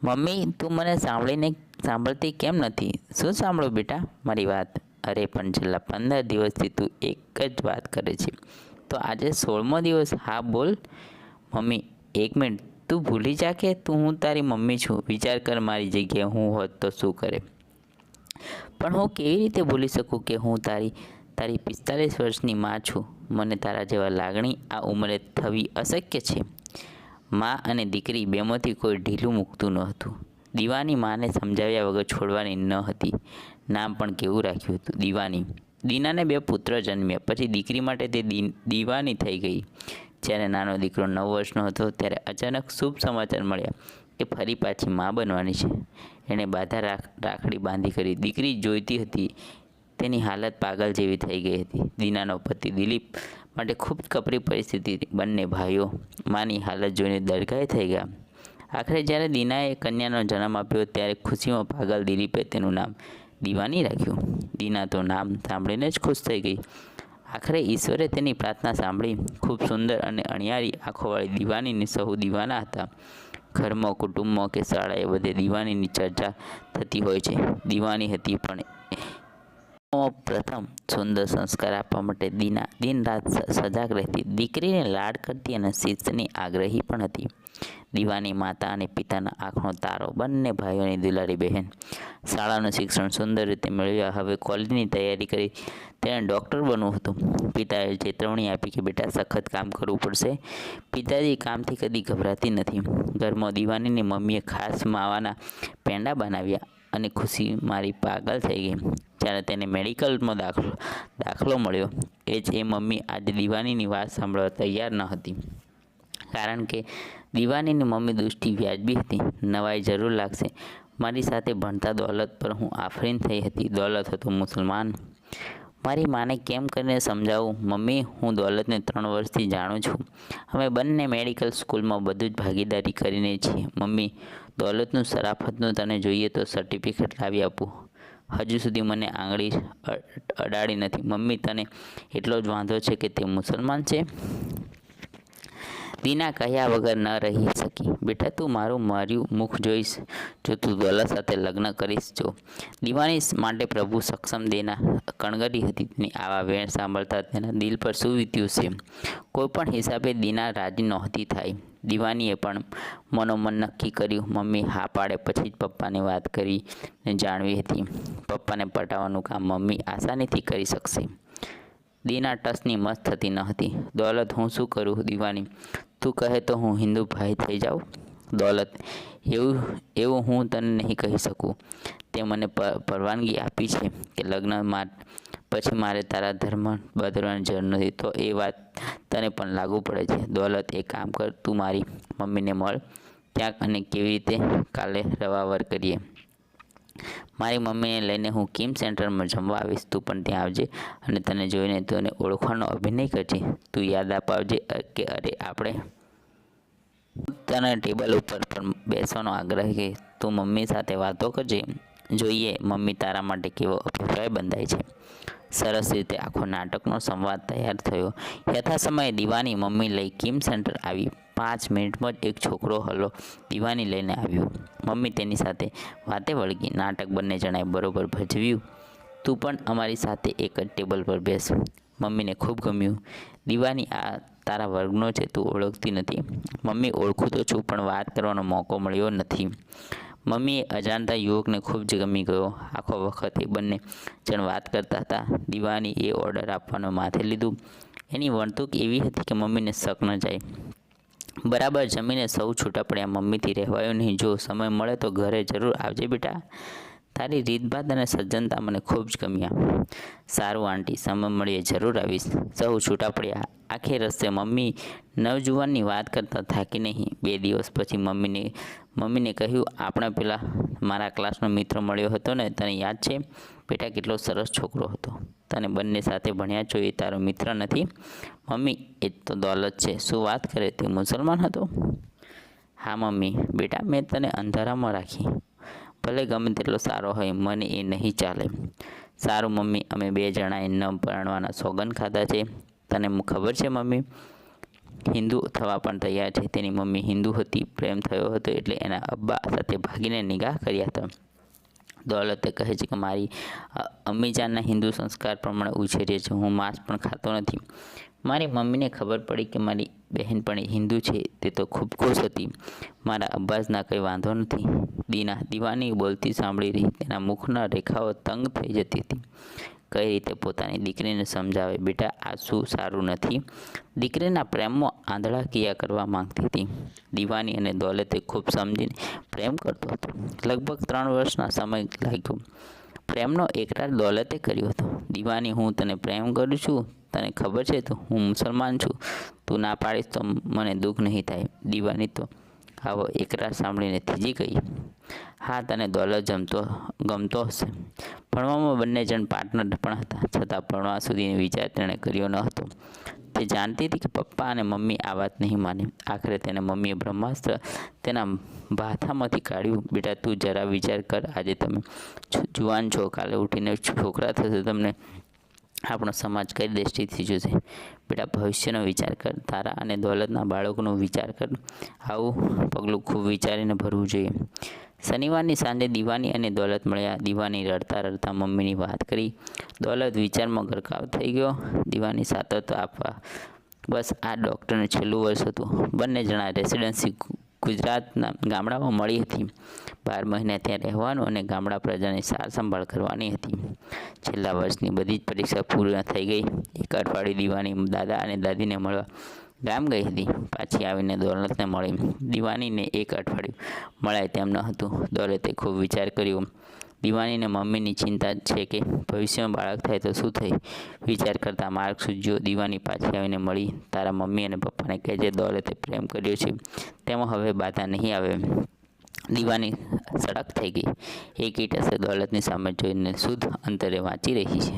Mummy, તું મને સાંભળતી કેમ નથી? શું સાંભળું બેટા મારી વાત? અરે પણ છેલ્લા 15 દિવસથી તું એક જ વાત કરે છે, તો આજે 16મો દિવસ. હા બોલ. મમ્મી, એક મિનિટ, તું ભૂલી જા કે હું તારી મમ્મી છું. વિચાર કર, મારી જગ્યાએ હું હોત તો શું કરે? પણ હું કેવી રીતે ભૂલી શકું કે હું તારી 45 વર્ષની માં છું? મને તારા જેવા લાગણી આ ઉંમરે થવી અશક્ય છે. માં અને દીકરી બેમાંથી કોઈ ઢીલું મૂકતું ન હતું. દીવાની માને સમજાવ્યા વગર છોડવાની ન હતી. નામ પણ કેવું રાખ્યું હતું, દીવાની. દીનાને 2 પુત્ર જન્મ્યા. પછી દીકરી માટે તે દીવાની થઈ ગઈ. જ્યારે નાનો દીકરો 9 વર્ષનો હતો ત્યારે અચાનક શુભ સમાચાર મળ્યા કે ફરી પાછી માં બનવાની છે. એણે બાધા રાખડી બાંધી કરી. દીકરી જોઈતી હતી તેની હાલત પાગલ જેવી થઈ ગઈ હતી. દીનાનો પતિ દિલીપ માટે ખૂબ કપરી પરિસ્થિતિ. બંને ભાઈઓ માની હાલત જોઈને દરગાય થઈ ગયા. આખરે જ્યારે દીનાએ કન્યાનો જન્મ આપ્યો ત્યારે ખુશીમાં પાગલ દિલીપે તેનું નામ દીવાની રાખ્યું. દીના તો નામ સાંભળીને જ ખુશ થઈ ગઈ. આખરે ઈશ્વરે તેની પ્રાર્થના સાંભળી. ખૂબ સુંદર અને અણિયારી આંખોવાળી દીવાનીને સહુ દીવાના હતા. ઘરમાં, કુટુંબમાં કે શાળાએ બધે દીવાનીની ચર્ચા થતી હોય છે. દીવાની હતી પણ પ્રથમ સુંદર સંસ્કાર આપવા માટે દીના દિન રાત સજાગ રહેતી. દીકરીને લાડ કરતી અને શિસ્તની આગ્રહી પણ હતી. દીવાની માતા અને પિતાના આંખનો તારો, બંને ભાઈઓની દુલારી બહેન. શાળાનું શિક્ષણ સુંદર રીતે મેળવ્યા. હવે કોલેજની તૈયારી કરી. તેને ડૉક્ટર બનવું હતું. પિતાએ ચેતવણી આપી કે બેટા, સખત કામ કરવું પડશે. પિતાજી કામથી કદી ગભરાતી નથી. ઘરમાં દીવાનીની મમ્મીએ ખાસ માવાના પેંડા બનાવ્યા અને ખુશી મારી પાગલ થઈ ગઈ. જ્યારે તેને મેડિકલમાં દાખલો મળ્યો એ મમ્મી આજે દીવાનીની વાત સાંભળવા તૈયાર ન હતી. કારણ કે દીવાનીની મમ્મી દૃષ્ટિ વ્યાજબી હતી. નવાઈ જરૂર લાગશે, મારી સાથે ભણતા દોલત પર હું આફરીન થઈ હતી. દોલત હતો મુસલમાન. મારી માને કેમ કરીને સમજાવું? મમ્મી, હું દોલતને 3 વર્ષથી જાણું છું. અમે બંને મેડિકલ સ્કૂલમાં બધું જ ભાગીદારી કરીને છીએ. મમ્મી, દોલતનું શરાફતનું તને જોઈએ તો સર્ટિફિકેટ લાવી આપું. હજુ સુધી મને આંગળી અડાડી નથી. મમ્મી, તને એટલો જ વાંધો છે કે તે મુસલમાન છે? દીના કહ્યા વગર ન રહી શકી. બેટા, તું મારું મુખ જોઈશ જો તું દોલત સાથે લગ્ન કરીશ. જો દીવાની માટે પ્રભુ સક્ષમ. દીના કણગરી હતી. તેની આવા વેણ સાંભળતા તેના દિલ પર શું વીત્યું છે? કોઈ પણ હિસાબે દીના રાજી નહોતી થાય. દીવાનીએ પણ મનોમન નક્કી કર્યું. મમ્મી હા પાડે પછી જ પપ્પાને વાત કરીને જાણવી હતી. પપ્પાને પટાવવાનું કામ મમ્મી આસાનીથી કરી શકશે. દીના ટસની મસ્ત થતી ન હતી. દોલત, હું શું કરું? દીવાની, તું કહે તો હું હિન્દુ ભાઈ થઈ જાઉં. દોલત, એવું હું તને નહીં કહી શકું. તે મને પરવાનગી આપી છે કે લગ્ન પછી મારે તારા ધર્મ બદલવાની જરૂર નથી. તો એ વાત તને પણ લાગુ પડે છે. દોલત, એક કામ કર, તું મારી મમ્મીને મળ ક્યાંક અને કેવી રીતે કાલે રવાવર કરીએ. મારી મમ્મીને લઈને હું કિમ સેન્ટરમાં જમવા આવીશ. તું પણ ત્યાં આવજે અને તને જોઈને તને ઓળખવાનો અભિનય કરજે. તું યાદ અપાવજે કે અરે આપણે તને ટેબલ ઉપર પણ બેસવાનો આગ્રહ કે તું મમ્મી સાથે વાતો કરજે. જોઈએ મમ્મી તારા માટે કેવો અભિપ્રાય બંધાય છે. સરસ રીતે આખો નાટકનો સંવાદ તૈયાર થયો. યથા સમયે દીવાની મમ્મી લઈ કિમ સેન્ટર આવી. 5 મિનિટમાં જ એક છોકરો હલો દીવાની લઈને આવ્યો. મમ્મી તેની સાથે વાતે વળગી. નાટક બંને જણાએ બરોબર ભજવ્યું. તું પણ અમારી સાથે એક જ ટેબલ પર બેસ. મમ્મીને ખૂબ ગમ્યું. દીવાની, આ તારા વર્ગનો છે, તું ઓળખતી નથી. મમ્મી, ઓળખું તો છું પણ વાત કરવાનો મોકો મળ્યો નથી. મમ્મીએ અજાણતા યુવકને ખૂબ જ ગમી ગયો. આખો વખત એ બંને જણ વાત કરતા હતા. દીવાની એ ઓર્ડર આપવાનું માથે લીધું. એની વર્તણૂક એવી હતી કે મમ્મીને શક ન જાય. બરાબર જમીને સૌ છૂટા પડ્યા. મમ્મીથી રહેવાયું નહીં. જો સમય મળે તો ઘરે જરૂર આવજે બેટા. તારી રીતભાત અને સજ્જનતા મને ખૂબ જ ગમ્યા. સારું આંટી, સમય મળીએ જરૂર આવીશ. સૌ છૂટા પડ્યા. આખે રસ્તે મમ્મી નવજુવાનની વાત કરતા થાકી નહીં. 2 દિવસ પછી મમ્મીને કહ્યું, આપણે પેલા મારા ક્લાસનો મિત્ર મળ્યો હતો ને, તને યાદ છે? બેટા, કેટલો સરસ છોકરો હતો. તને બંને સાથે ભણ્યા છો. એ તારો મિત્ર નથી? મમ્મી, એ તો દોલત છે. શું વાત કરે? તે મુસલમાન હતો? હા મમ્મી. બેટા, મેં તને અંધારામાં રાખી. ભલે ગમે તેટલો સારો હોય, મને એ નહીં ચાલે. સારું મમ્મી, અમે 2 જણાએ ન પરણવાના સોગંદ ખાધા છે. તને ખબર છે મમ્મી? હિન્દુ થવા પણ તૈયાર છે. તેની મમ્મી હિન્દુ હતી. પ્રેમ થયો હતો એટલે એના અબ્બા સાથે ભાગીને નિકાહ કર્યા હતા. દોલતે કહે છે કે મારી અમ્મીજાનના હિન્દુ સંસ્કાર પ્રમાણે ઉછેર્યા છે. હું માંસ પણ ખાતો નથી. મારી મમ્મીને ખબર પડી કે મારી બહેનપણી હિન્દુ છે તે તો ખૂબ ખુશ હતી. મારા અબ્બાસના કંઈ વાંધો નથી. દીવાની બોલતી સાંભળી રહી. તેના મુખના રેખાઓ તંગ થઈ જતી હતી. કઈ રીતે પોતાની દીકરીને સમજાવે, બેટા આ શું સારું નથી. દીકરીના પ્રેમમાં આંધળાકીયા કરવા માંગતી હતી. દીવાની અને દોલતે ખૂબ સમજીને પ્રેમ કરતો હતો. લગભગ 3 વર્ષના સમય લાગ્યો. પ્રેમનો એકરાર દોલતે કર્યો હતો. દીવાની, હું તને પ્રેમ કરું છું. તને ખબર છે તો હું મુસલમાન છું. તું ના પાડીશ તો મને દુઃખ નહીં થાય. દીવાની તો આવો એકરાર સાંભળીને થીજી ગઈ. હા, તને દોલત ગમતો હશે. ભણવામાં બંને જણ પાર્ટનર પણ હતા, છતાં ભણવા સુધીનો વિચાર તેણે કર્યો ન હતો. તે જાણતી હતી કે પપ્પા અને મમ્મી આ વાત નહીં માને. આખરે તેને મમ્મીએ બ્રહ્માસ્ત્ર તેના ભાથામાંથી કાઢ્યું. બેટા તું જરા વિચાર કર. આજે તમે જુવાન છો, કાલે ઉઠીને છોકરા થશે. તમને આપણો સમાજ કઈ દ્રષ્ટિથી જોશે. બેટા ભવિષ્યનો વિચાર કર. તારા અને દોલતના બાળકોનો વિચાર કર. આવું પગલું ખૂબ વિચારીને ભરવું જોઈએ. શનિવારની સાંજે દીવાની અને દોલત મળ્યા. દીવાની રડતા રડતા મમ્મીની વાત કરી. દોલત વિચારમાં ગરકાવ થઈ ગયો. દીવાની સાતત્ય આપવા બસ આ ડૉક્ટરનું છેલ્લું વર્ષ હતું. બંને જણા રેસિડેન્સી ગુજરાતના ગામડામાં મળી હતી. 12 મહિના ત્યાં રહેવાનું અને ગામડા પ્રજાની સાર સંભાળ કરવાની હતી. છેલ્લા વર્ષની બધી જ પરીક્ષા પૂર્ણ થઈ ગઈ. એક અઠવાડિયું દીવાની દાદા અને દાદીને મળવા ગામ ગઈ હતી. પાછી આવીને દોલતને મળી. દીવાનીને એક અઠવાડિયું મળાય તેમ ન હતું. દોલતે ખૂબ વિચાર કર્યો. દીવાનીને મમ્મીની ચિંતા છે કે ભવિષ્યમાં બાળક થાય તો શું થાય. વિચાર કરતા માર્ગ સૂઝ્યો. દીવાની પાછી આવીને મળી. તારા મમ્મી અને પપ્પાને કહેજે દોલતે પ્રેમ કર્યો છે, તેમાં હવે બાધા નહીં આવે. દીવાની સડક થઈ ગઈ. એક ઈંટ હશે દોલતની સામે જોઈને શુદ્ધ અંતરે વાંચી રહી છે.